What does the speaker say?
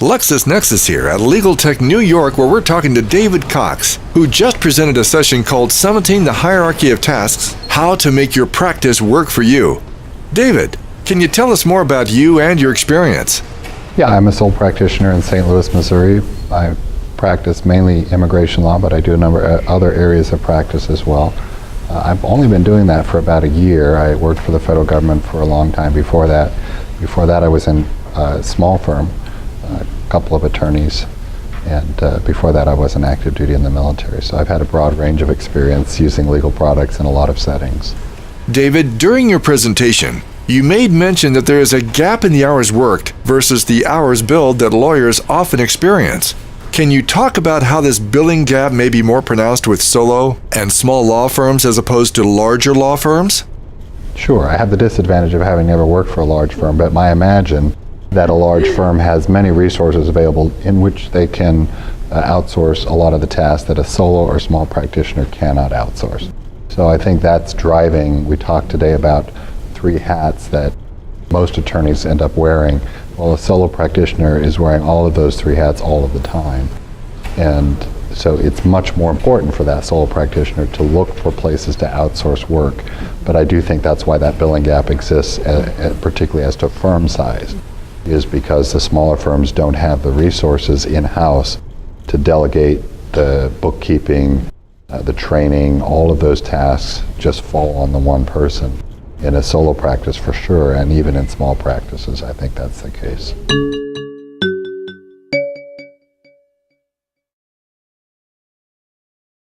Nexis here at Legal Tech New York, where we're talking to David Cox, who just presented a session called Summiting the Hierarchy of Tasks, How to Make Your Practice Work for You. David, can you tell us more about you and your experience? Yeah, I'm a sole practitioner in St. Louis, Missouri. I practice mainly immigration law, but I do a number of other areas of practice as well. I've only been doing that for about a year. I worked for the federal government for a long time before that. Before that, I was in a small firm, a couple of attorneys, and before that I was in active duty in the military. So I've had a broad range of experience using legal products in a lot of settings. David, during your presentation, you made mention that there is a gap in the hours worked versus the hours billed that lawyers often experience. Can you talk about how this billing gap may be more pronounced with solo and small law firms as opposed to larger law firms? Sure, I have the disadvantage of having never worked for a large firm, but I imagine that a large firm has many resources available in which they can outsource a lot of the tasks that a solo or small practitioner cannot outsource. So I think that's driving. We talked today about 3 hats that most attorneys end up wearing. Well, a solo practitioner is wearing all of those 3 hats all of the time. And so it's much more important for that solo practitioner to look for places to outsource work. But I do think that's why that billing gap exists, particularly as to firm size, is because the smaller firms don't have the resources in-house to delegate the bookkeeping, the training. All of those tasks just fall on the one person. In a solo practice for sure, and even in small practices, I think that's the case.